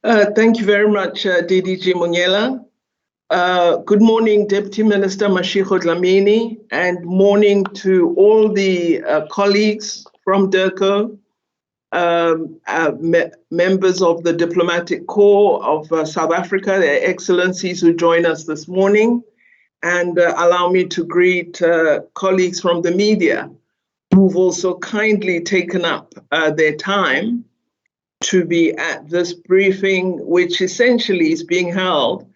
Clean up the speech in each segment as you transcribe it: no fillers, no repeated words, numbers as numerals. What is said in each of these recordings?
Thank you very much, DDG Munyela. Good morning, Deputy Minister Mashego Dlamini, and morning to all the colleagues from DIRCO, members of the Diplomatic Corps of South Africa, their excellencies who join us this morning, and allow me to greet colleagues from the media who've also kindly taken up their time to be at this briefing, which essentially is being held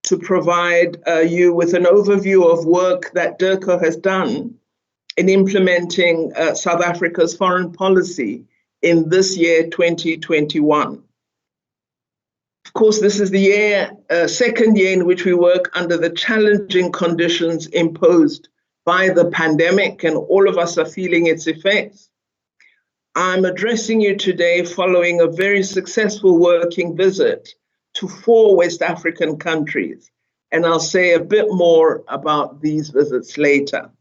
to provide you with an overview of work that DIRCO has done in implementing South Africa's foreign policy in this year, 2021. Of course, this is the second year in which we work under the challenging conditions imposed by the pandemic, and all of us are feeling its effects. I'm addressing you today following a very successful working visit to 4 West African countries, and I'll say a bit more about these visits later.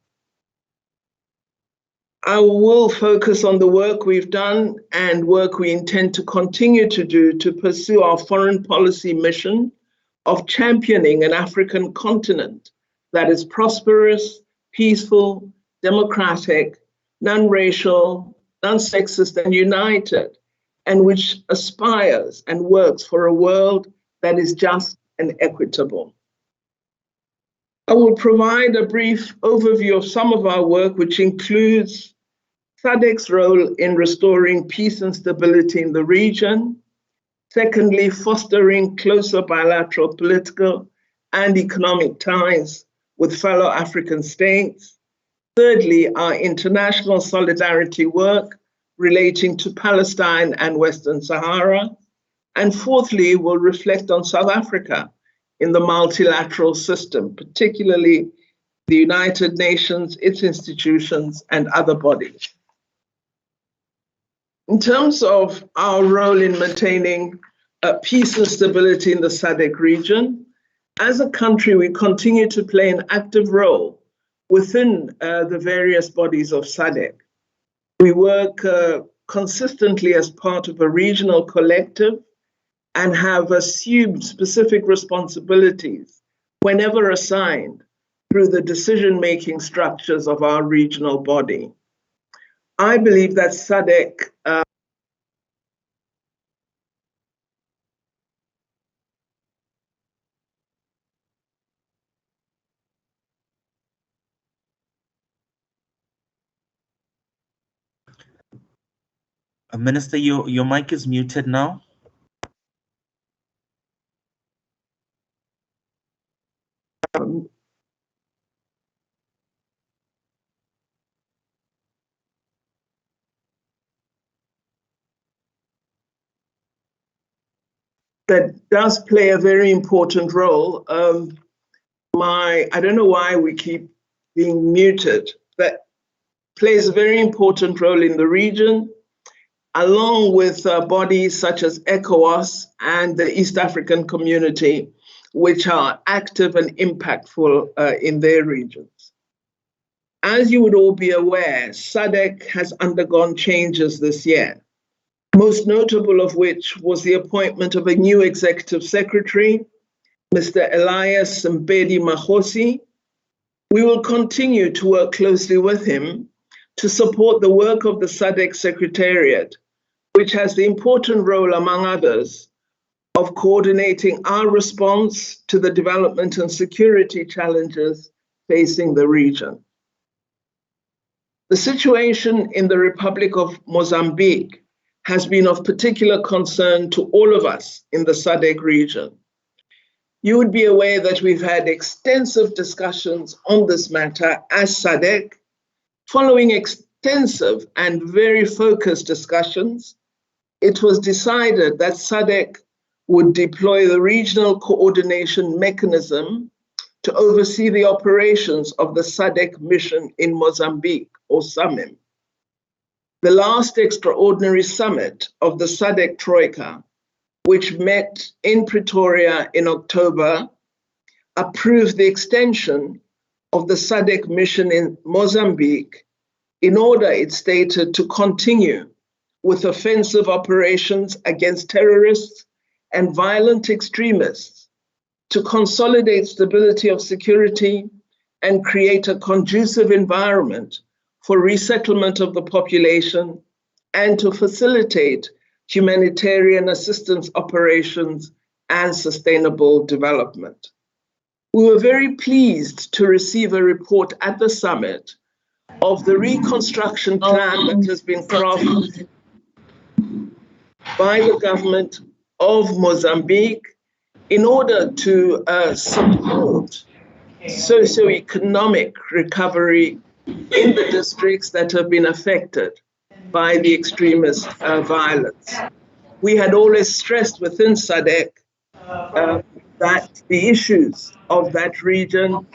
I will focus on the work we've done and work we intend to continue to do to pursue our foreign policy mission of championing an African continent that is prosperous, peaceful, democratic, non-racial, non-sexist, and united, and which aspires and works for a world that is just and equitable. I will provide a brief overview of some of our work, which includes SADC's role in restoring peace and stability in the region. Secondly, fostering closer bilateral political and economic ties with fellow African states. Thirdly, our international solidarity work relating to Palestine and Western Sahara. And fourthly, we'll reflect on South Africa in the multilateral system, particularly the United Nations, its institutions, and other bodies. In terms of our role in maintaining peace and stability in the SADC region, as a country, we continue to play an active role within the various bodies of SADC. We work consistently as part of a regional collective and have assumed specific responsibilities whenever assigned through the decision-making structures of our regional body. I believe that SADC Minister, your mic is muted now. That does play a very important role. I don't know why we keep being muted. That plays a very important role in the region, along with bodies such as ECOWAS and the East African Community, which are active and impactful in their regions. As you would all be aware, SADC has undergone changes this year, most notable of which was the appointment of a new executive secretary, Mr. Elias Mbedi Mahosi. We will continue to work closely with him to support the work of the SADC Secretariat, which has the important role, among others, of coordinating our response to the development and security challenges facing the region. The situation in the Republic of Mozambique has been of particular concern to all of us in the SADC region. You would be aware that we've had extensive discussions on this matter as SADC. Following extensive and very focused discussions, it was decided that SADC would deploy the regional coordination mechanism to oversee the operations of the SADC mission in Mozambique, or SAMIM. The last extraordinary summit of the SADC Troika, which met in Pretoria in October, approved the extension of the SADC mission in Mozambique in order, it stated, to continue with offensive operations against terrorists and violent extremists to consolidate stability of security and create a conducive environment for resettlement of the population and to facilitate humanitarian assistance operations and sustainable development. We were very pleased to receive a report at the summit of the reconstruction plan that has been crafted by the government of Mozambique in order to support socioeconomic recovery in the districts that have been affected by the extremist violence. We had always stressed within SADC that the issues of that region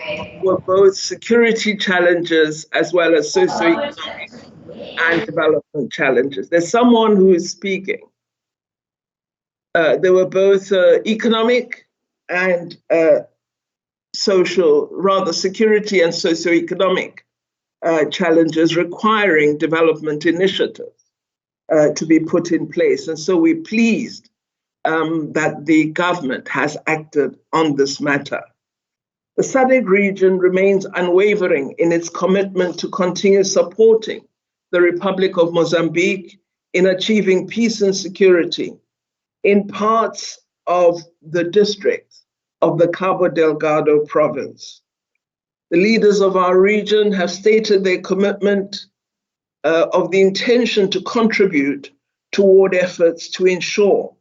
were both security challenges as well as socioeconomic and development challenges. There's someone who is speaking. There were both economic and security and socioeconomic challenges requiring development initiatives to be put in place. And so we're pleased that the government has acted on this matter. The SADC region remains unwavering in its commitment to continue supporting the Republic of Mozambique in achieving peace and security in parts of the district of the Cabo Delgado province. The leaders of our region have stated their commitment of the intention to contribute toward efforts to ensure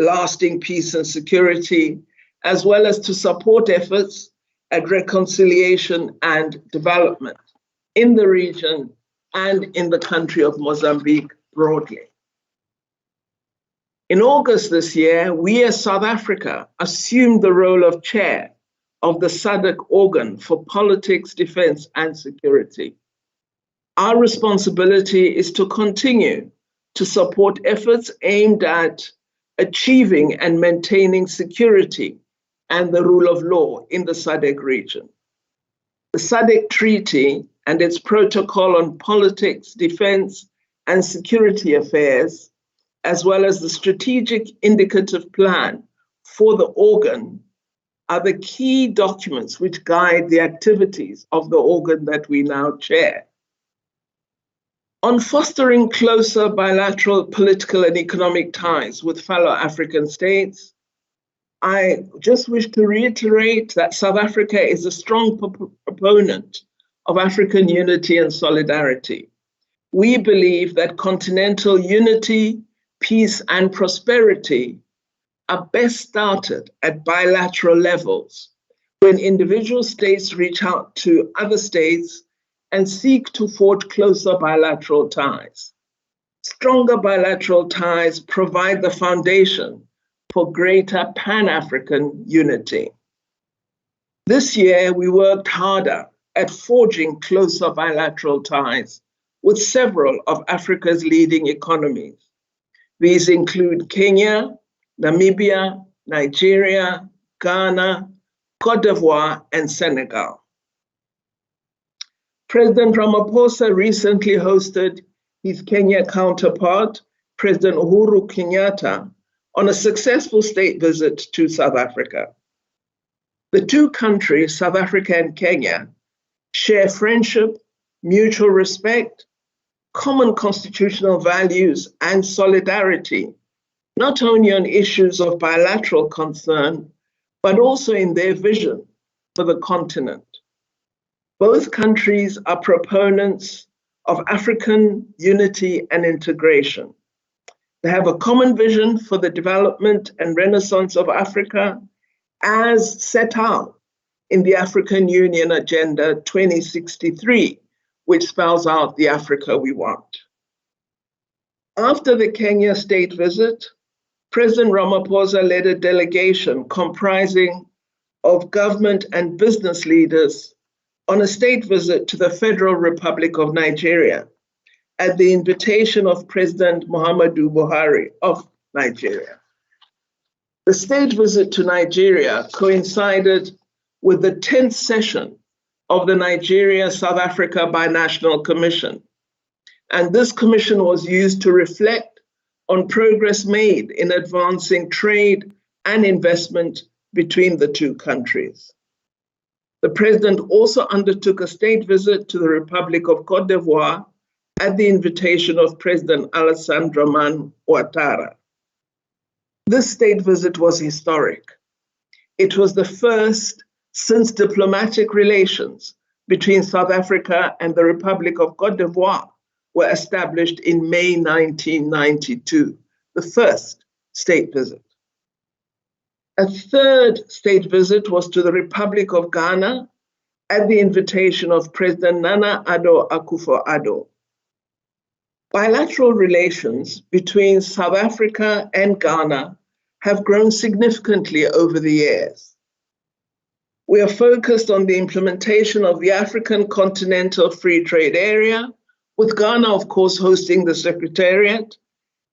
lasting peace and security, as well as to support efforts at reconciliation and development in the region and in the country of Mozambique broadly. In August this year, we as South Africa assumed the role of chair of the SADC organ for politics, defense, and security. Our responsibility is to continue to support efforts aimed at achieving and maintaining security and the rule of law in the SADC region. The SADC Treaty and its protocol on politics, defense, and security affairs, as well as the strategic indicative plan for the organ, are the key documents which guide the activities of the organ that we now chair. On fostering closer bilateral political and economic ties with fellow African states, I just wish to reiterate that South Africa is a strong proponent of African unity and solidarity. We believe that continental unity, peace, and prosperity are best started at bilateral levels when individual states reach out to other states and seek to forge closer bilateral ties. Stronger bilateral ties provide the foundation for greater Pan-African unity. This year, we worked harder at forging closer bilateral ties with several of Africa's leading economies. These include Kenya, Namibia, Nigeria, Ghana, Cote d'Ivoire, and Senegal. President Ramaphosa recently hosted his Kenya counterpart, President Uhuru Kenyatta, on a successful state visit to South Africa. The two countries, South Africa and Kenya, share friendship, mutual respect, common constitutional values, and solidarity, not only on issues of bilateral concern, but also in their vision for the continent. Both countries are proponents of African unity and integration. They have a common vision for the development and renaissance of Africa as set out in the African Union Agenda 2063, which spells out the Africa we want. After the Kenya state visit, President Ramaphosa led a delegation comprising of government and business leaders on a state visit to the Federal Republic of Nigeria at the invitation of President Muhammadu Buhari of Nigeria. The state visit to Nigeria coincided with the 10th session of the Nigeria-South Africa Binational Commission. And this commission was used to reflect on progress made in advancing trade, and investment between the two countries. The president also undertook a state visit to the Republic of Côte d'Ivoire at the invitation of President Alassane Dramane Ouattara. This state visit was historic. It was the first since diplomatic relations between South Africa and the Republic of Côte d'Ivoire were established in May 1992, the first state visit. A third state visit was to the Republic of Ghana at the invitation of President Nana Addo Akufo-Addo. Bilateral relations between South Africa and Ghana have grown significantly over the years. We are focused on the implementation of the African Continental Free Trade Area, with Ghana, of course, hosting the Secretariat,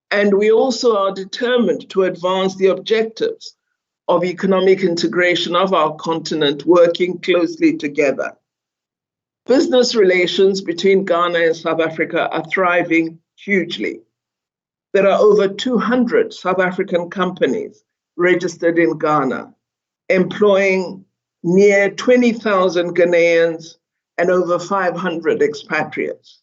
and we also are determined to advance the objectives of economic integration of our continent, working closely together. Business relations between Ghana and South Africa are thriving hugely. There are over 200 South African companies registered in Ghana, employing near 20,000 Ghanaians and over 500 expatriates.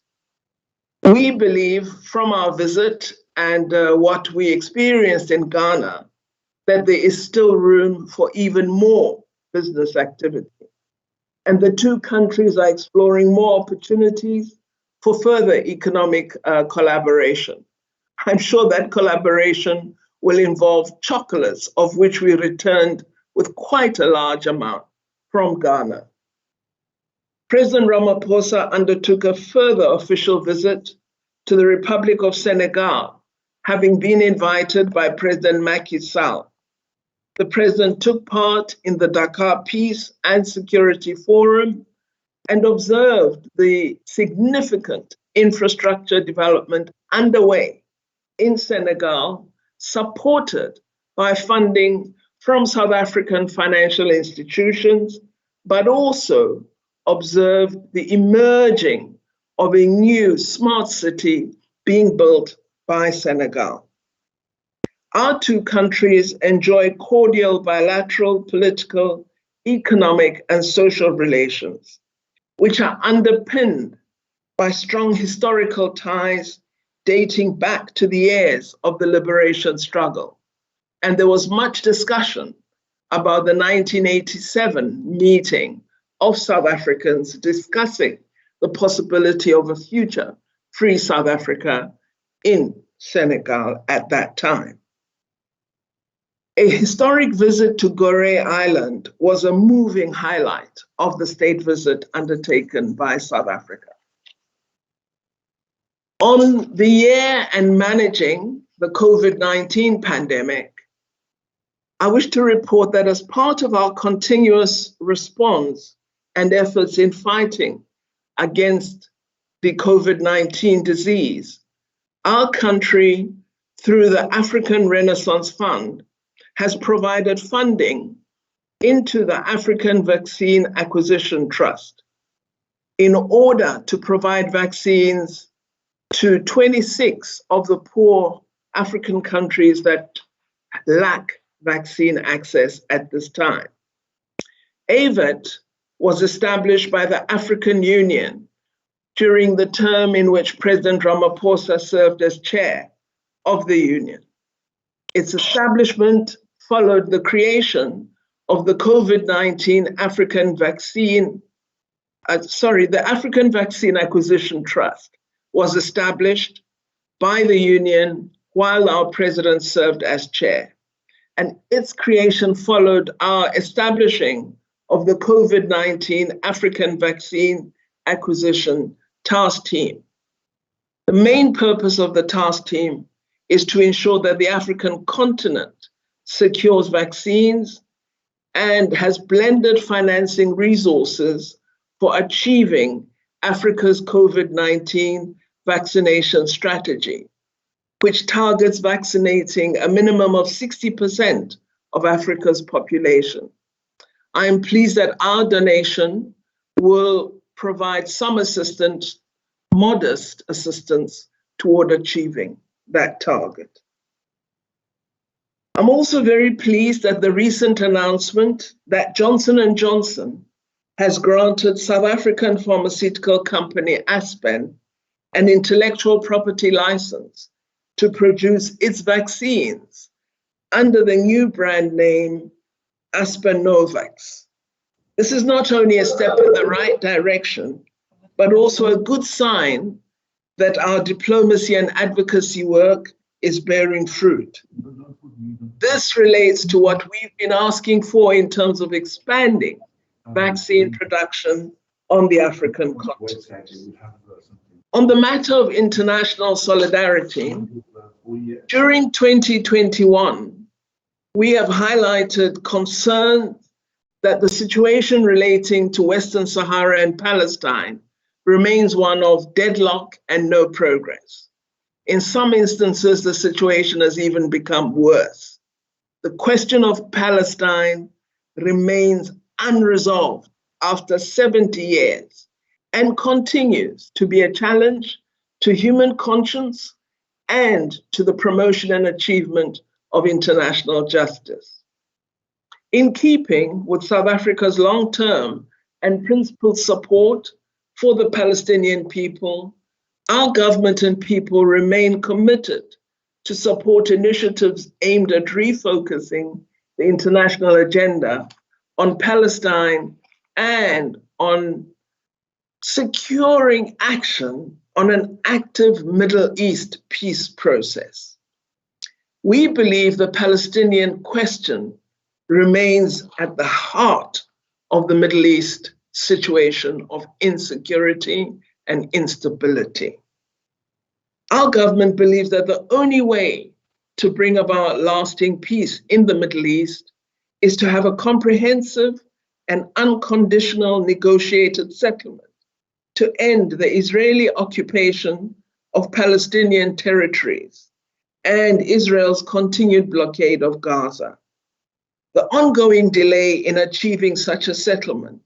We believe from our visit and what we experienced in Ghana that there is still room for even more business activity. And the two countries are exploring more opportunities for further economic collaboration. I'm sure that collaboration will involve chocolates, of which we returned with quite a large amount from Ghana. President Ramaphosa undertook a further official visit to the Republic of Senegal, having been invited by President Macky Sall. The president took part in the Dakar Peace and Security Forum and observed the significant infrastructure development underway in Senegal, supported by funding from South African financial institutions, but also observed the emerging of a new smart city being built by Senegal. Our two countries enjoy cordial bilateral, political, economic, and social relations, which are underpinned by strong historical ties dating back to the years of the liberation struggle. And there was much discussion about the 1987 meeting of South Africans discussing the possibility of a future free South Africa in Senegal at that time. A historic visit to Gorée Island was a moving highlight of the state visit undertaken by South Africa. On the year and managing the COVID-19 pandemic, I wish to report that as part of our continuous response and efforts in fighting against the COVID-19 disease, our country, through the African Renaissance Fund, has provided funding into the African Vaccine Acquisition Trust in order to provide vaccines to 26 of the poor African countries that lack vaccine access at this time. AVAT was established by the African Union during the term in which President Ramaphosa served as chair of the Union. Its establishment followed the creation of the COVID-19 African Vaccine, the African Vaccine Acquisition Trust was established by the Union while our president served as chair. And its creation followed our establishing of the COVID-19 African Vaccine Acquisition Task Team. The main purpose of the task team is to ensure that the African continent secures vaccines and has blended financing resources for achieving Africa's COVID-19 vaccination strategy, which targets vaccinating a minimum of 60% of Africa's population. I am pleased that our donation will provide some assistance, modest assistance, toward achieving that target. I'm also very pleased at the recent announcement that Johnson & Johnson has granted South African pharmaceutical company Aspen an intellectual property license to produce its vaccines under the new brand name Aspenovax. This is not only a step in the right direction, but also a good sign that our diplomacy and advocacy work is bearing fruit. This relates to what we've been asking for in terms of expanding vaccine production on the African continent. On the matter of international solidarity, during 2021, we have highlighted concern that the situation relating to Western Sahara and Palestine remains one of deadlock and no progress. In some instances, the situation has even become worse. The question of Palestine remains unresolved after 70 years and continues to be a challenge to human conscience and to the promotion and achievement of international justice. In keeping with South Africa's long-term and principled support for the Palestinian people, our government and people remain committed to support initiatives aimed at refocusing the international agenda on Palestine and on securing action on an active Middle East peace process. We believe the Palestinian question remains at the heart of the Middle East situation of insecurity and instability. Our government believes that the only way to bring about lasting peace in the Middle East is to have a comprehensive and unconditional negotiated settlement to end the Israeli occupation of Palestinian territories and Israel's continued blockade of Gaza. The ongoing delay in achieving such a settlement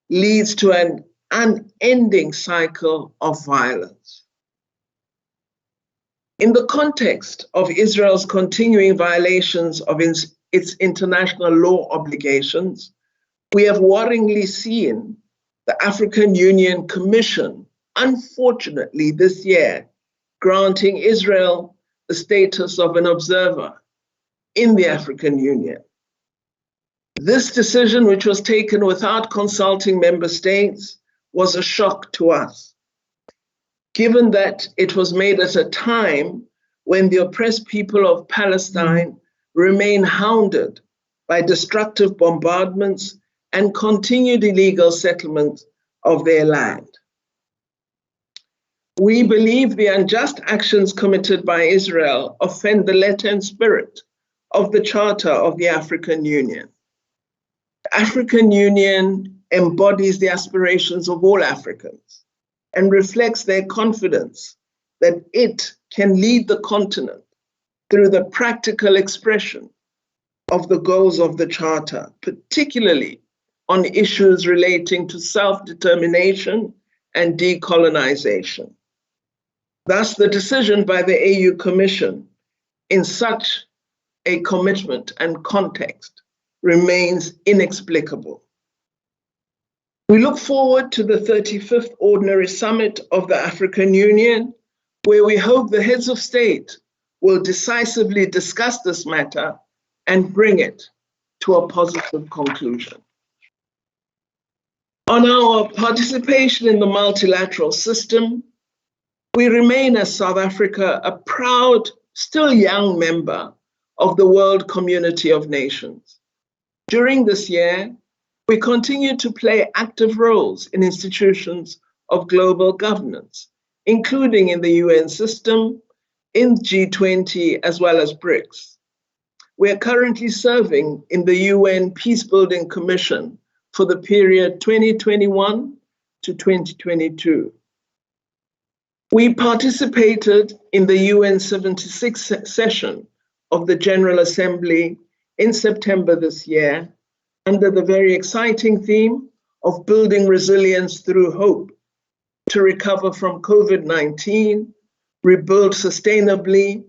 leads to an unending cycle of violence. In the context of Israel's continuing violations of its international law obligations, we have worryingly seen the African Union Commission, unfortunately this year, granting Israel the status of an observer in the African Union. This decision, which was taken without consulting member states, was a shock to us, given that it was made at a time when the oppressed people of Palestine remain hounded by destructive bombardments and continued illegal settlement of their land. We believe the unjust actions committed by Israel offend the letter and spirit of the Charter of the African Union. The African Union embodies the aspirations of all Africans and reflects their confidence that it can lead the continent through the practical expression of the goals of the Charter, particularly on issues relating to self-determination and decolonization. Thus, the decision by the AU Commission in such a commitment and context remains inexplicable. We look forward to the 35th Ordinary Summit of the African Union, where we hope the heads of state will decisively discuss this matter and bring it to a positive conclusion. On our participation in the multilateral system, we remain as South Africa a proud, still young member of the World Community of Nations. During this year, we continue to play active roles in institutions of global governance, including in the UN system, in G20, as well as BRICS. We are currently serving in the UN Peacebuilding Commission for the period 2021 to 2022. We participated in the UN 76th session of the General Assembly in September this year under the very exciting theme of building resilience through hope to recover from COVID-19, rebuild sustainably,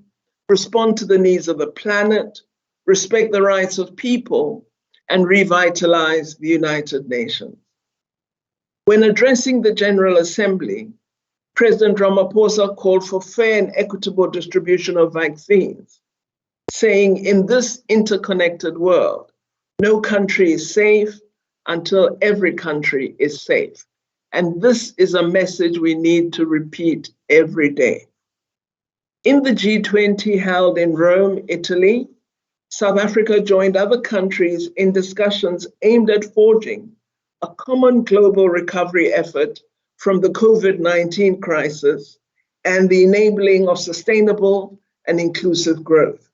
respond to the needs of the planet, respect the rights of people, and revitalize the United Nations. When addressing the General Assembly, President Ramaphosa called for fair and equitable distribution of vaccines, saying, in this interconnected world, no country is safe until every country is safe. And this is a message we need to repeat every day. In the G20 held in Rome, Italy, South Africa joined other countries in discussions aimed at forging a common global recovery effort from the COVID-19 crisis and the enabling of sustainable and inclusive growth.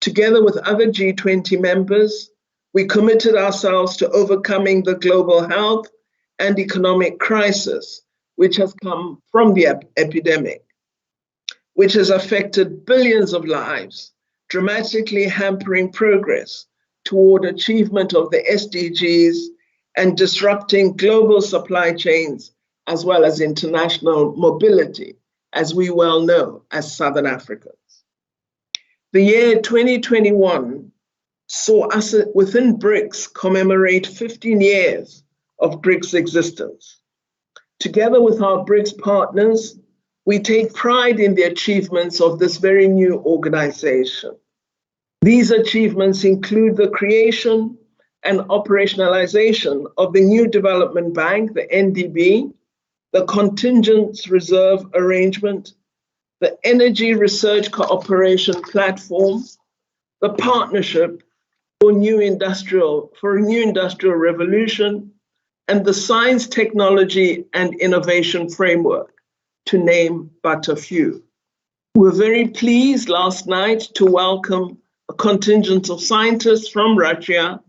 Together with other G20 members, we committed ourselves to overcoming the global health and economic crisis, which has come from the epidemic, which has affected billions of lives, dramatically hampering progress toward achievement of the SDGs and disrupting global supply chains as well as international mobility, as we well know as Southern Africans. The year 2021 saw us within BRICS commemorate 15 years of BRICS existence. Together with our BRICS partners, we take pride in the achievements of this very new organization. These achievements include the creation and operationalization of the new development bank, the NDB, the contingent reserve arrangement, the energy research cooperation platform, the partnership for a new industrial revolution, and the science, technology, and innovation framework, to name but a few. We're very pleased last night to welcome a contingent of scientists from Russia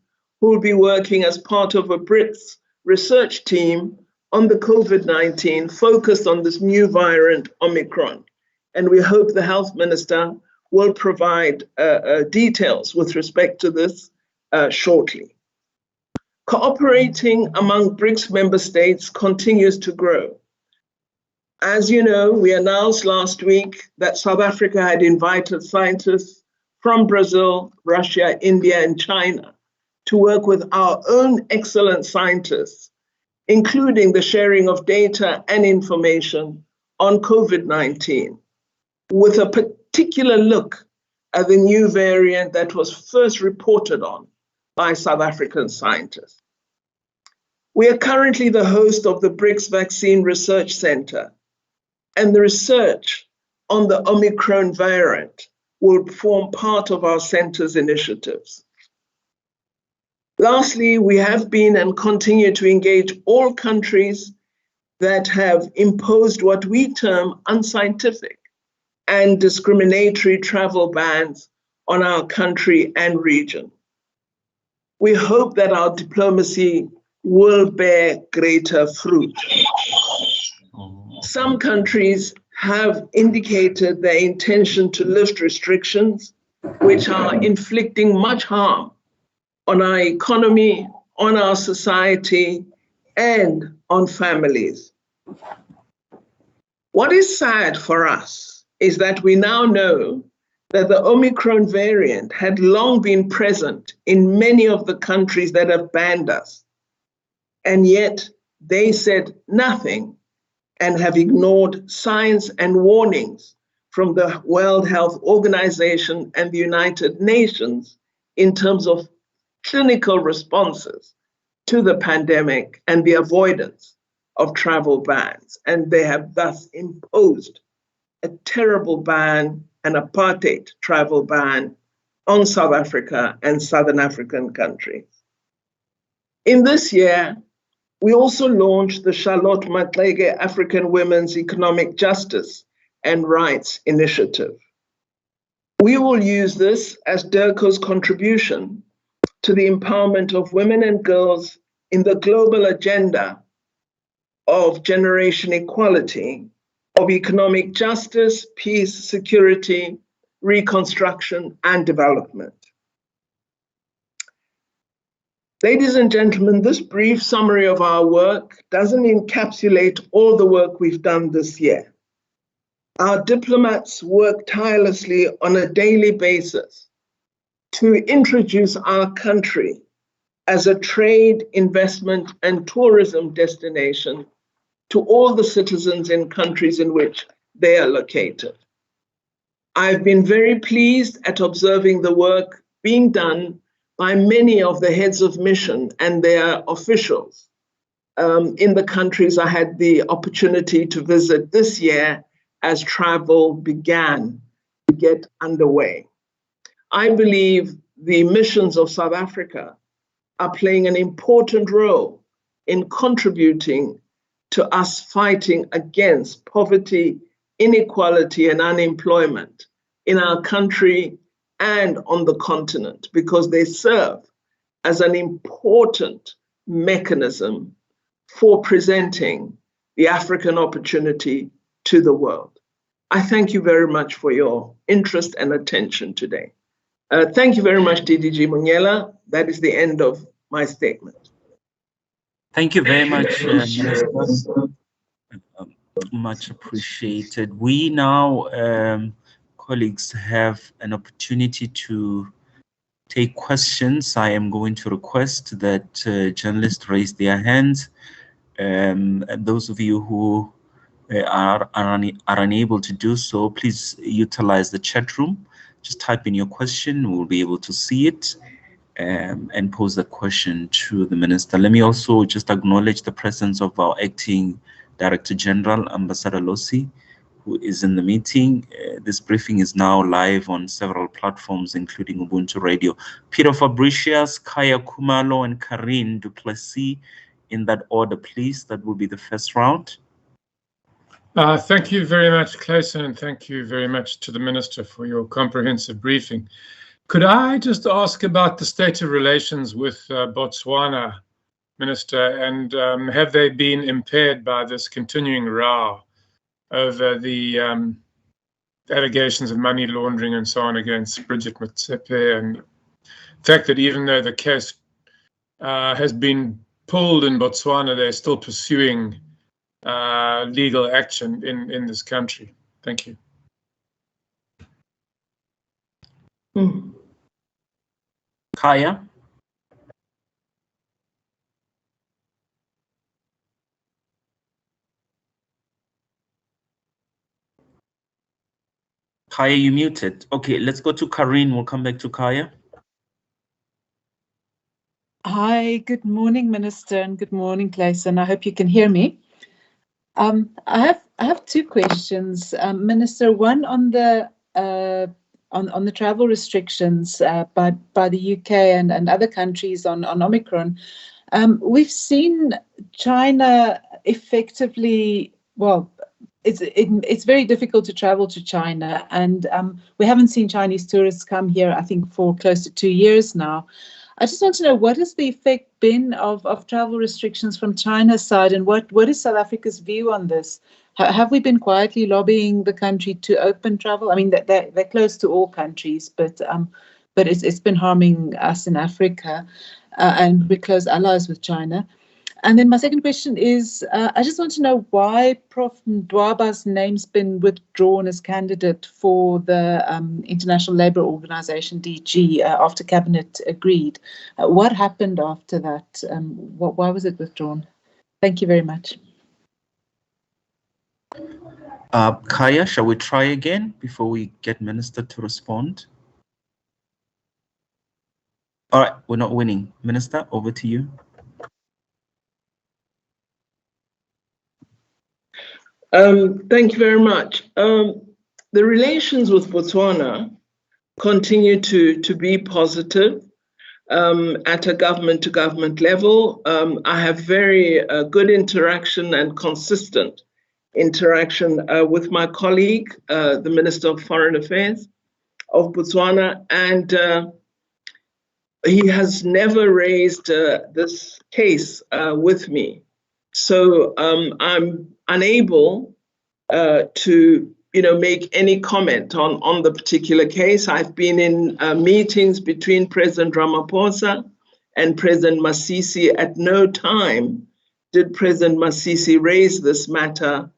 who will be working as part of a BRICS research team on the COVID-19 focused on this new variant, Omicron. And we hope the health minister will provide details with respect to this shortly. Cooperating among BRICS member states continues to grow. As you know, we announced last week that South Africa had invited scientists from Brazil, Russia, India, and China to work with our own excellent scientists, including the sharing of data and information on COVID-19, with a particular look at the new variant that was first reported on by South African scientists. We are currently the host of the BRICS Vaccine Research Center, and the research on the Omicron variant will form part of our center's initiatives. Lastly, we have been and continue to engage all countries that have imposed what we term unscientific and discriminatory travel bans on our country and region. We hope that our diplomacy will bear greater fruit. Some countries have indicated their intention to lift restrictions, which are inflicting much harm on our economy, on our society, and on families. What is sad for us is that we now know that the Omicron variant had long been present in many of the countries that have banned us, and yet they said nothing and have ignored science and warnings from the World Health Organization and the United Nations in terms of clinical responses to the pandemic and the avoidance of travel bans. And they have thus imposed a terrible ban, an apartheid travel ban on South Africa and Southern African countries. In this year, we also launched the Charlotte Maxeke African Women's Economic Justice and Rights Initiative. We will use this as DIRCO's contribution to the empowerment of women and girls in the global agenda of generation equality, of economic justice, peace, security, reconstruction, and development. Ladies and gentlemen, this brief summary of our work doesn't encapsulate all the work we've done this year. Our diplomats work tirelessly on a daily basis to introduce our country as a trade, investment, and tourism destination to all the citizens in countries in which they are located. I've been very pleased at observing the work being done by many of the heads of mission and their officials in the countries I had the opportunity to visit this year as travel began to get underway. I believe the missions of South Africa are playing an important role in contributing to us fighting against poverty, inequality, and unemployment in our country and on the continent, because they serve as an important mechanism for presenting the African opportunity to the world. I thank you very much for your interest and attention today. Thank you very much, DDG Munyela. That is the end of my statement. Thank you very much, Minister. Much appreciated. We now, colleagues, have an opportunity to take questions. I am going to request that journalists raise their hands. And those of you who are unable to do so, please utilize the chat room. Just type in your question. We'll be able to see it and pose the question to the minister. Let me also just acknowledge the presence of our acting Director General, Ambassador Losi, who is in the meeting. This briefing is now live on several platforms, including Ubuntu Radio. Peter Fabricius, Kaya Kumalo, and Karine Duplessis, in that order, please. That will be the first round. Thank you very much, Clayson, and thank you very much to the Minister for your comprehensive briefing. Could I just ask about the state of relations with Botswana, Minister, and have they been impaired by this continuing row over the allegations of money laundering and so on against Bridget Motsepe, and the fact that even though the case has been pulled in Botswana, they're still pursuing legal action in this country? Thank you. Kaya? Kaya, you muted. Okay, let's go to Karine. We'll come back to Kaya. Hi, good morning, Minister, and good morning, Clayson. I hope you can hear me. I have two questions, Minister. One on the travel restrictions by the UK and other countries on Omicron. We've seen China effectively, well, it's very difficult to travel to China, and we haven't seen Chinese tourists come here, I think, for close to 2 years now. I just want to know, what has the effect been of travel restrictions from China's side, and what is South Africa's view on this? Have we been quietly lobbying the country to open travel? I mean, they're close to all countries, but it's been harming us in Africa, and we're close allies with China. And then my second question is, I just want to know why Prof. Ndwaba's name's been withdrawn as candidate for the International Labour Organization, DG, after Cabinet agreed. What happened after that? Why was it withdrawn? Thank you very much. Kaya, shall we try again before we get Minister to respond? All right, we're not winning. Minister, over to you. Thank you very much. The relations with Botswana continue to be positive at a government-to-government level. I have very good interaction and consistent interaction with my colleague, the Minister of Foreign Affairs of Botswana, and he has never raised this case with me. So I'm unable to make any comment on the particular case. I've been in meetings between President Ramaphosa and President Masisi. At no time did President Masisi raise this matter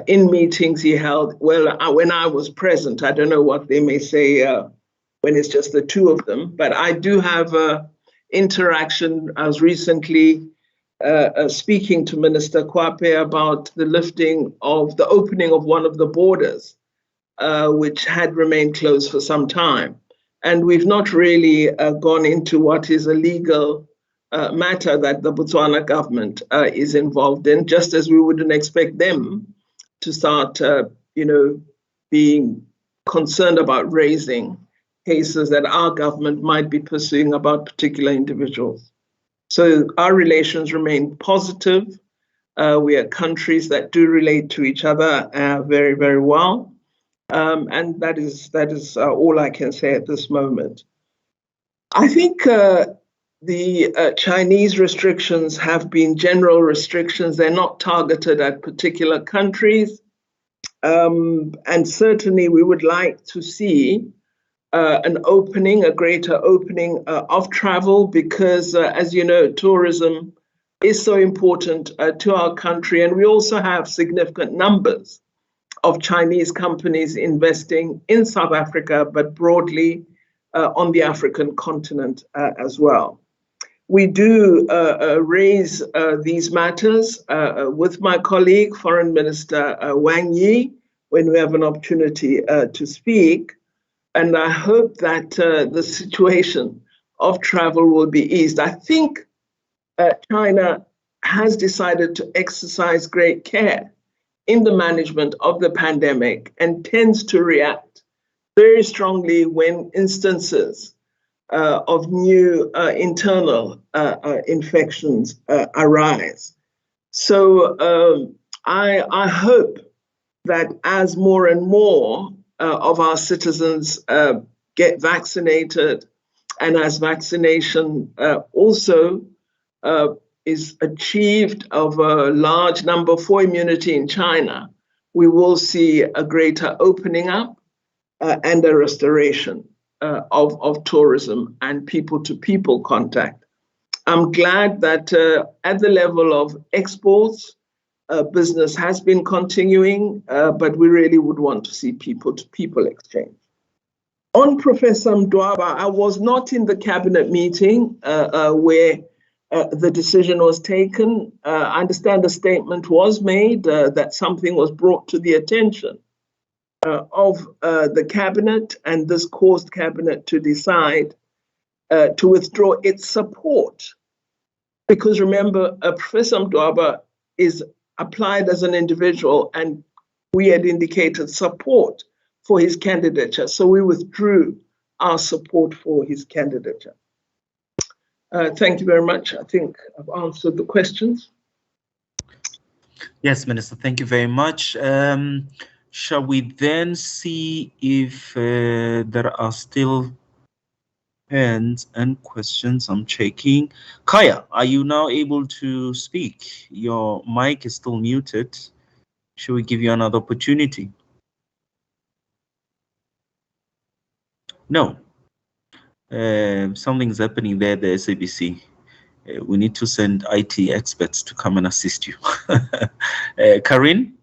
in meetings he held. Well, when I was present, I don't know what they may say when it's just the two of them. But I do have interaction. I was recently speaking to Minister Kwape about the opening of one of the borders, which had remained closed for some time. And we've not really gone into what is a legal matter that the Botswana government is involved in, just as we wouldn't expect them to start, being concerned about raising cases that our government might be pursuing about particular individuals. So our relations remain positive. We are countries that do relate to each other very, very well. And that is all I can say at this moment. I think the Chinese restrictions have been general restrictions. They're not targeted at particular countries. And certainly we would like to see a greater opening of travel, because as you know, tourism is so important to our country. And we also have significant numbers of Chinese companies investing in South Africa, but broadly on the African continent as well. We do raise these matters with my colleague, Foreign Minister Wang Yi, when we have an opportunity to speak. And I hope that the situation of travel will be eased. I think China has decided to exercise great care in the management of the pandemic and tends to react very strongly when instances of new internal infections arise. So I hope that as more and more of our citizens get vaccinated, and as vaccination also is achieved of a large number for immunity in China, we will see a greater opening up and a restoration of tourism and people-to-people contact. I'm glad that at the level of exports, business has been continuing, but we really would want to see people-to-people exchange. On Professor Mdwaba, I was not in the cabinet meeting where the decision was taken. I understand a statement was made that something was brought to the attention of the cabinet, and this caused cabinet to decide to withdraw its support. Because remember, Professor Mdwaba is applied as an individual, and we had indicated support for his candidature. So we withdrew our support for his candidature. Thank you very much. I think I've answered the questions. Yes, Minister, thank you very much. Shall we then see if there are still hands and questions? I'm checking. Kaya, are you now able to speak? Your mic is still muted. Should we give you another opportunity? No. Something's happening there, the SABC. We need to send IT experts to come and assist you. Karin?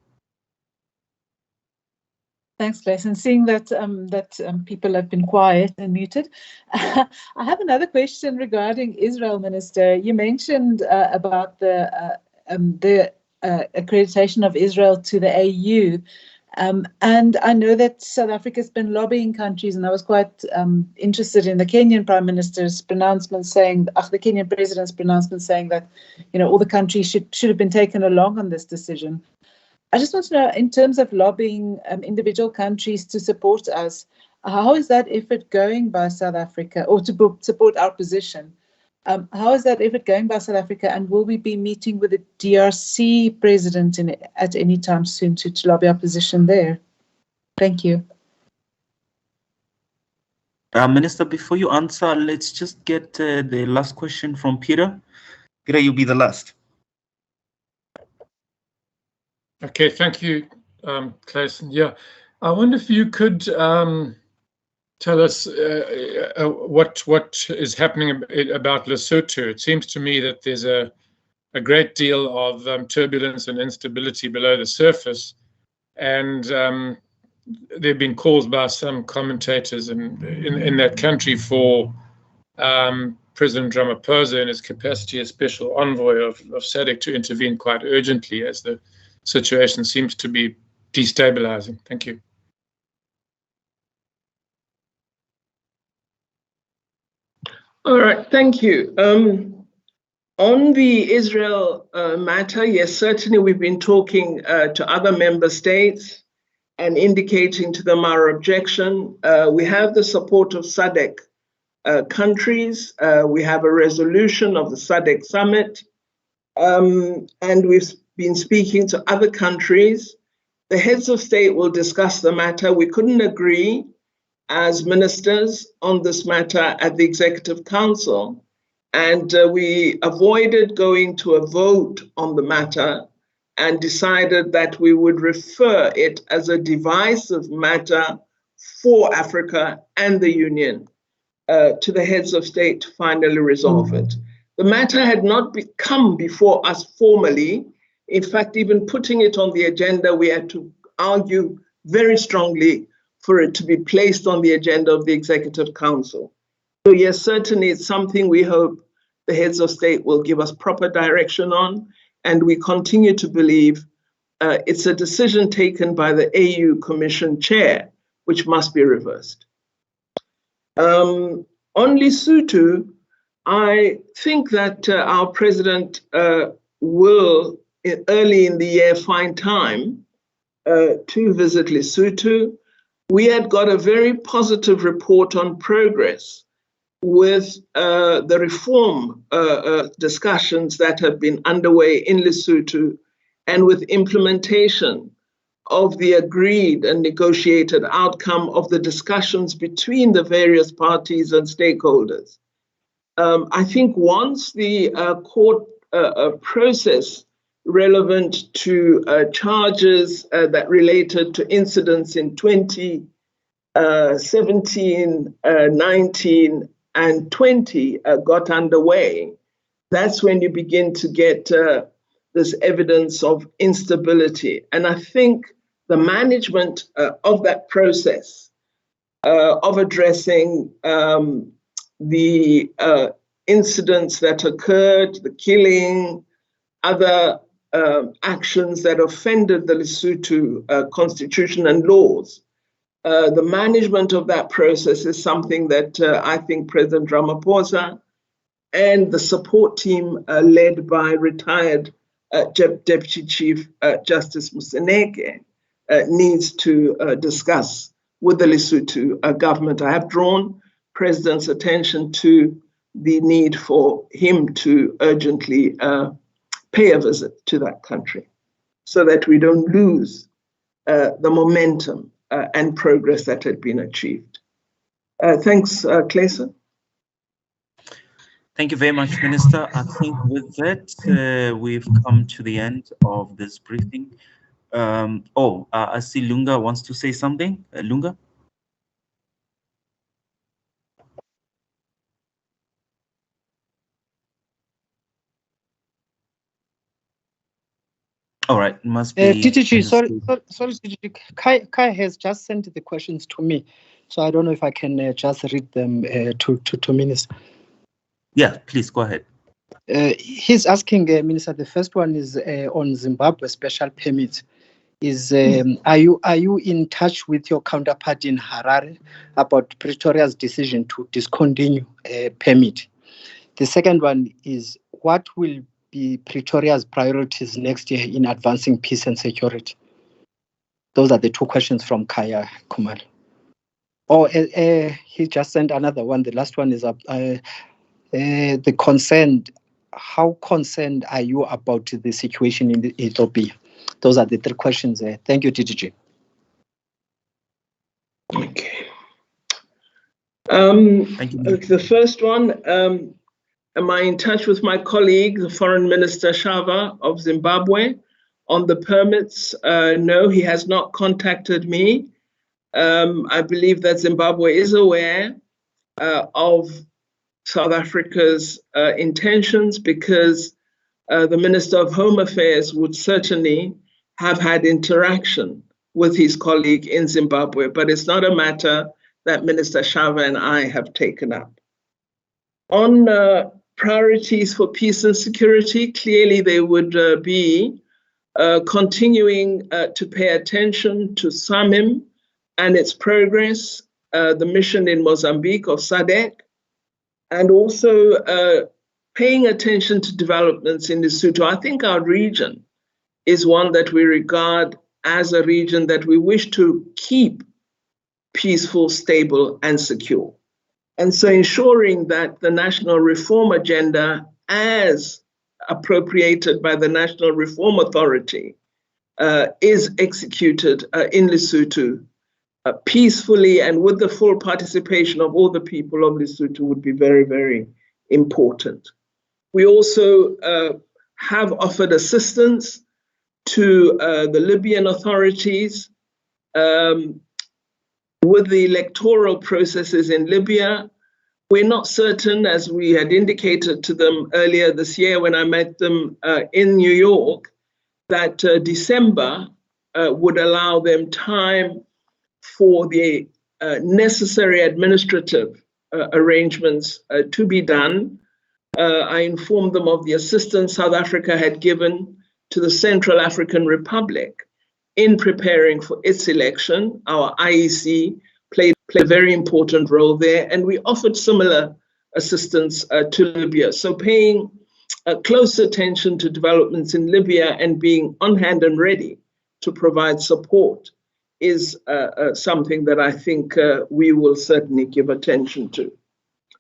Thanks, Clayson. Seeing that people have been quiet and muted, I have another question regarding Israel, Minister. You mentioned about the accreditation of Israel to the AU, and I know that South Africa's been lobbying countries, and I was quite interested in the Kenyan Prime Minister's pronouncement saying, the Kenyan President's pronouncement saying that, all the countries should have been taken along on this decision. I just want to know, in terms of lobbying individual countries to support us, how is that effort going by South Africa, or to support our position? How is that effort going by South Africa, and will we be meeting with the DRC president at any time soon to lobby our position there? Thank you. Minister, before you answer, let's just get the last question from Peter. Peter, you'll be the last. Okay, thank you, Clayson. Yeah, I wonder if you could tell us what is happening about Lesotho. It seems to me that there's a great deal of turbulence and instability below the surface, and there have been calls by some commentators in that country for President Ramaphosa in his capacity as special envoy of SADC to intervene quite urgently as the situation seems to be destabilizing. Thank you. All right, thank you. On the Israel matter, yes, certainly we've been talking to other member states and indicating to them our objection. We have the support of SADC countries. We have a resolution of the SADC summit, and we've been speaking to other countries. The heads of state will discuss the matter. We couldn't agree as ministers on this matter at the Executive Council, and we avoided going to a vote on the matter and decided that we would refer it as a divisive matter for Africa and the Union to the heads of state to finally resolve it. The matter had not come before us formally. In fact, even putting it on the agenda, we had to argue very strongly for it to be placed on the agenda of the Executive Council. So yes, certainly it's something we hope the heads of state will give us proper direction on, and we continue to believe it's a decision taken by the AU Commission Chair, which must be reversed. On Lesotho, I think that our president will, early in the year, find time to visit Lesotho. We had got a very positive report on progress with the reform discussions that have been underway in Lesotho and with implementation of the agreed and negotiated outcome of the discussions between the various parties and stakeholders. I think once the court process relevant to charges that related to incidents in 2017, 19, and 20 got underway, that's when you begin to get this evidence of instability. And I think the management of that process of addressing the incidents that occurred, the killing, other actions that offended the Lesotho constitution and laws, the management of that process is something that I think President Ramaphosa and the support team led by retired Deputy Chief Justice Moseneke needs to discuss with the Lesotho government. I have drawn President's attention to the need for him to urgently pay a visit to that country so that we don't lose the momentum and progress that had been achieved. Thanks, Clayson. Thank you very much, Minister. I think with that, we've come to the end of this briefing. I see Lunga wants to say something. Lunga? All right, must be. DTG, sorry, DTG. Kai has just sent the questions to me, so I don't know if I can just read them to Minister. Yeah, please go ahead. He's asking, Minister. The first one is on Zimbabwe special permits. Are you in touch with your counterpart in Harare about Pretoria's decision to discontinue a permit? The second one is, what will be Pretoria's priorities next year in advancing peace and security? Those are the two questions from Kaya Kumar. He just sent another one. The last one is the concern. How concerned are you about the situation in Ethiopia? Those are the three questions. Thank you, TTG. Okay. Thank you. The first one, am I in touch with my colleague, the Foreign Minister Shava of Zimbabwe, on the permits? No, he has not contacted me. I believe that Zimbabwe is aware of South Africa's intentions, because the Minister of Home Affairs would certainly have had interaction with his colleague in Zimbabwe, but it's not a matter that Minister Shava and I have taken up. On priorities for peace and security, clearly they would be continuing to pay attention to SAMIM and its progress, the mission in Mozambique of SADC, and also paying attention to developments in Lesotho. I think our region is one that we regard as a region that we wish to keep peaceful, stable, and secure. And so ensuring that the national reform agenda, as appropriated by the National Reform Authority, is executed in Lesotho peacefully and with the full participation of all the people of Lesotho would be very, very important. We also have offered assistance to the Libyan authorities with the electoral processes in Libya. We're not certain, as we had indicated to them earlier this year when I met them in New York, that December would allow them time for the necessary administrative arrangements to be done. I informed them of the assistance South Africa had given to the Central African Republic in preparing for its election. Our IEC played a very important role there, and we offered similar assistance to Libya. So paying close attention to developments in Libya and being on hand and ready to provide support is something that I think we will certainly give attention to.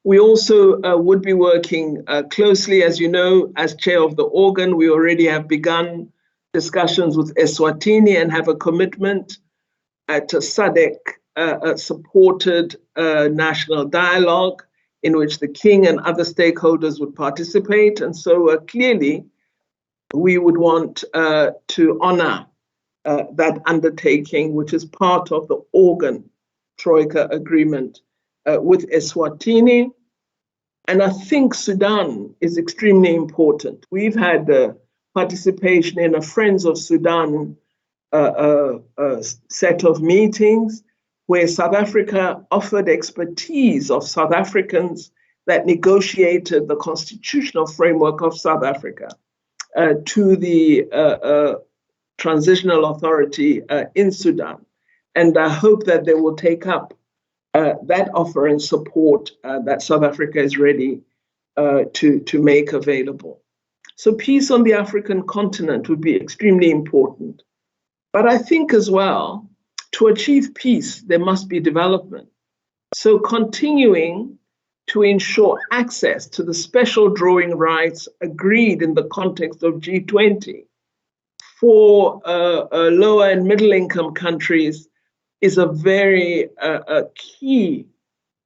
We also would be working closely, as you know, as chair of the organ. We already have begun discussions with Eswatini and have a commitment to SADC supported national dialogue in which the king and other stakeholders would participate. And so clearly we would want to honor that undertaking, which is part of the organ Troika agreement with Eswatini. And I think Sudan is extremely important. We've had participation in a Friends of Sudan set of meetings where South Africa offered expertise of South Africans that negotiated the constitutional framework of South Africa to the transitional authority in Sudan. And I hope that they will take up that offer and support that South Africa is ready to make available. So peace on the African continent would be extremely important. But I think as well, to achieve peace, there must be development. So continuing to ensure access to the special drawing rights agreed in the context of G20 for lower and middle income countries is a very key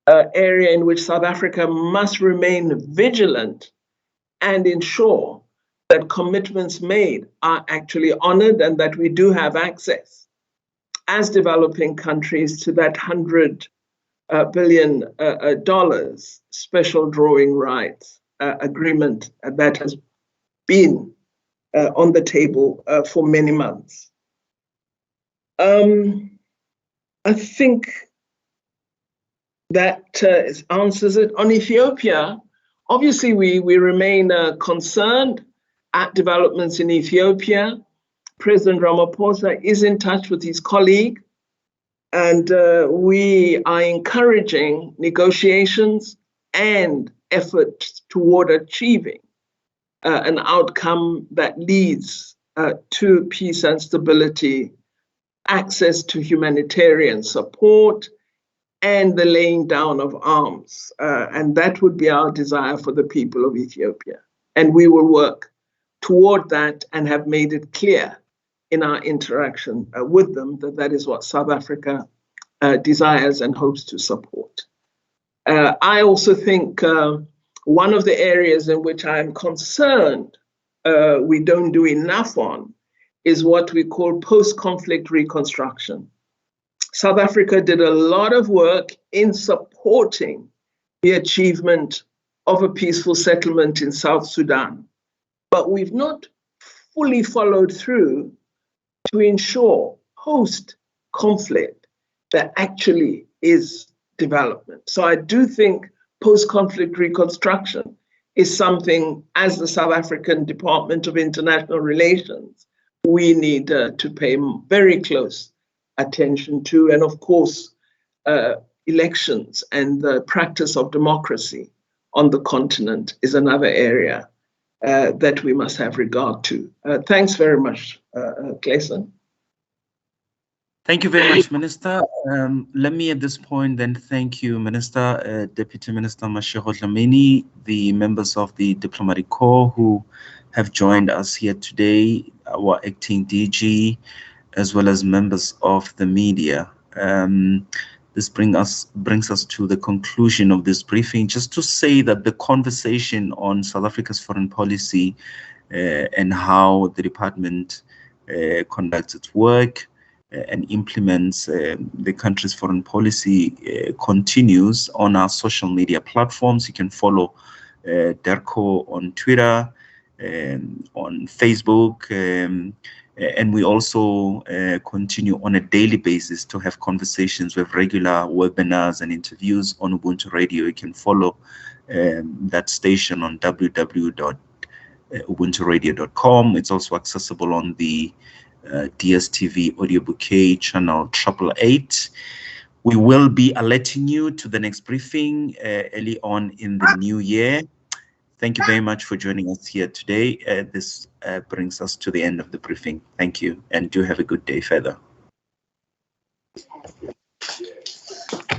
area in which South Africa must remain vigilant and ensure that commitments made are actually honored and that we do have access as developing countries to that $100 billion special drawing rights agreement that has been on the table for many months. I think that answers it. On Ethiopia, obviously we remain concerned at developments in Ethiopia. President Ramaphosa is in touch with his colleague, and we are encouraging negotiations and efforts toward achieving an outcome that leads to peace and stability, access to humanitarian support, and the laying down of arms. And that would be our desire for the people of Ethiopia. And we will work toward that and have made it clear in our interaction with them that that is what South Africa desires and hopes to support. I also think one of the areas in which I'm concerned we don't do enough on is what we call post-conflict reconstruction. South Africa did a lot of work in supporting the achievement of a peaceful settlement in South Sudan, but we've not fully followed through to ensure post-conflict that actually is development. So I do think post-conflict reconstruction is something, as the South African Department of International Relations, we need to pay very close attention to. And of course, elections and the practice of democracy on the continent is another area that we must have regard to. Thanks very much, Clayson. Thank you very much, Minister. Let me at this point then thank you, Minister, Deputy Minister Mashego Dlamini, the members of the Diplomatic Corps who have joined us here today, our acting DG, as well as members of the media. This brings us to the conclusion of this briefing. Just to say that the conversation on South Africa's foreign policy and how the department conducts its work and implements the country's foreign policy continues on our social media platforms. You can follow DIRCO on Twitter, on Facebook, and we also continue on a daily basis to have conversations with regular webinars and interviews on Ubuntu Radio. You can follow that station on www.ubunturadio.com. It's also accessible on the DSTV audio bouquet channel 888. We will be alerting you to the next briefing early on in the new year. Thank you very much for joining us here today. This brings us to the end of the briefing. Thank you, and do have a good day further.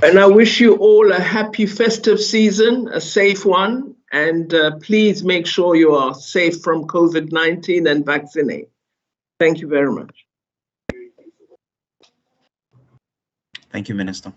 And I wish you all a happy festive season, a safe one, and please make sure you are safe from COVID-19 and vaccinate. Thank you very much. Thank you, Minister.